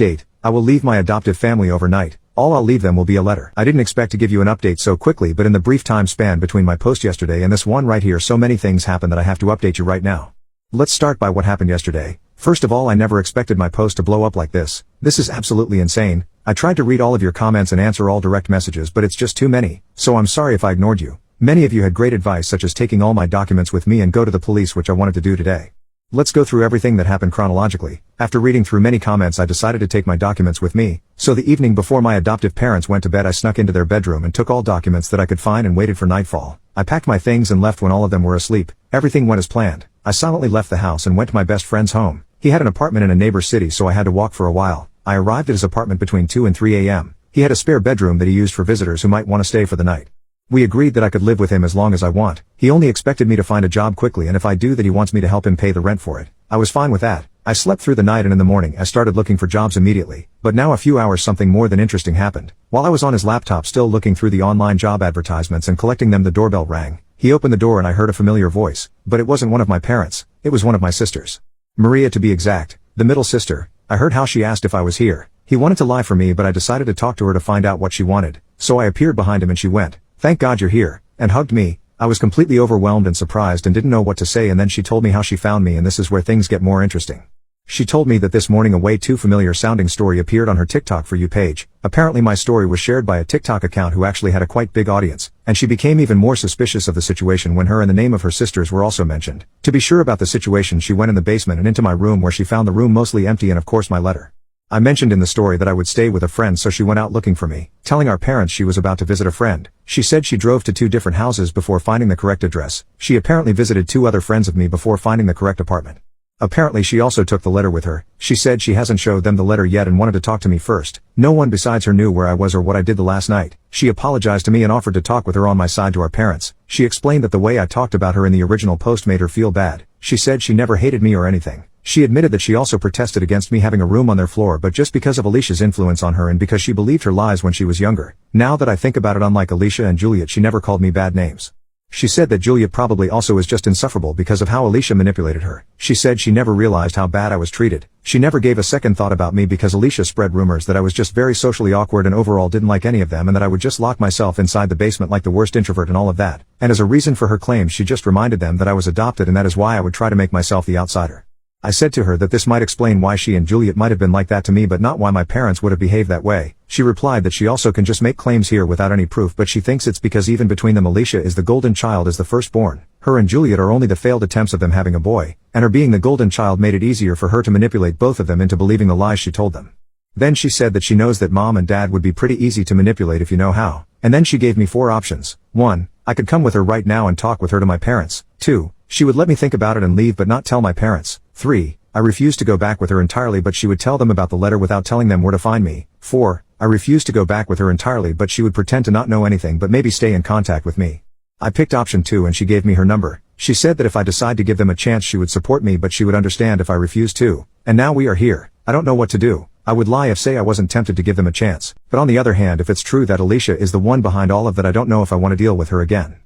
Update: I will leave my adoptive family overnight. All I'll leave them will be a letter. I didn't expect to give you an update so quickly, but in the brief time span between my post yesterday and this one right here, so many things happened that I have to update you right now. Let's start by what happened yesterday. First of all, I never expected my post to blow up like this. This is absolutely insane. I tried to read all of your comments and answer all direct messages, but it's just too many, so I'm sorry if I ignored you. Many of you had great advice, such as taking all my documents with me and go to the police, which I wanted to do today. Let's go through everything that happened chronologically. After reading through many comments, I decided to take my documents with me. So the evening before my adoptive parents went to bed, I snuck into their bedroom and took all documents that I could find and waited for nightfall. I packed my things and left when all of them were asleep. Everything went as planned. I silently left the house and went to my best friend's home. He had an apartment in a neighbor city, so I had to walk for a while. I arrived at his apartment between 2 and 3 a.m. He had a spare bedroom that he used for visitors who might want to stay for the night. We agreed that I could live with him as long as I want. He only expected me to find a job quickly, and if I do that, he wants me to help him pay the rent for it. I was fine with that. I slept through the night, and in the morning I started looking for jobs immediately. But now a few hours, something more than interesting happened. While I was on his laptop still looking through the online job advertisements and collecting them, the doorbell rang. He opened the door and I heard a familiar voice. But it wasn't one of my parents. It was one of my sisters. Maria, to be exact. The middle sister. I heard how she asked if I was here. He wanted to lie for me, but I decided to talk to her to find out what she wanted. So I appeared behind him and she went, "Thank God you're here," and hugged me. I was completely overwhelmed and surprised and didn't know what to say, and then she told me how she found me, and this is where things get more interesting. She told me that this morning a way too familiar sounding story appeared on her TikTok For You page. Apparently my story was shared by a TikTok account who actually had a quite big audience, and she became even more suspicious of the situation when her and the name of her sisters were also mentioned. To be sure about the situation, she went in the basement and into my room, where she found the room mostly empty and of course my letter. I mentioned in the story that I would stay with a friend, so she went out looking for me, telling our parents she was about to visit a friend. She said she drove to 2 different houses before finding the correct address. She apparently visited 2 other friends of me before finding the correct apartment. Apparently she also took the letter with her. She said she hasn't showed them the letter yet and wanted to talk to me first. No one besides her knew where I was or what I did the last night. She apologized to me and offered to talk with her on my side to our parents. She explained that the way I talked about her in the original post made her feel bad. She said she never hated me or anything. She admitted that she also protested against me having a room on their floor, but just because of Alicia's influence on her and because she believed her lies when she was younger. Now that I think about it, unlike Alicia and Juliet, she never called me bad names. She said that Juliet probably also is just insufferable because of how Alicia manipulated her. She said she never realized how bad I was treated. She never gave a second thought about me because Alicia spread rumors that I was just very socially awkward and overall didn't like any of them, and that I would just lock myself inside the basement like the worst introvert and all of that. And as a reason for her claims, she just reminded them that I was adopted, and that is why I would try to make myself the outsider. I said to her that this might explain why she and Juliet might have been like that to me, but not why my parents would have behaved that way. She replied that she also can just make claims here without any proof, but she thinks it's because even between them Alicia is the golden child, as the firstborn. Her and Juliet are only the failed attempts of them having a boy, and her being the golden child made it easier for her to manipulate both of them into believing the lies she told them. Then she said that she knows that mom and dad would be pretty easy to manipulate if you know how. And then she gave me 4 options. 1. I could come with her right now and talk with her to my parents. 2. She would let me think about it and leave but not tell my parents. 3. I refused to go back with her entirely, but she would tell them about the letter without telling them where to find me. 4. I refused to go back with her entirely, but she would pretend to not know anything but maybe stay in contact with me. I picked option 2 and she gave me her number. She said that if I decide to give them a chance she would support me, but she would understand if I refused to. And now we are here. I don't know what to do. I would lie if say I wasn't tempted to give them a chance. But on the other hand, if it's true that Alicia is the one behind all of that, I don't know if I want to deal with her again.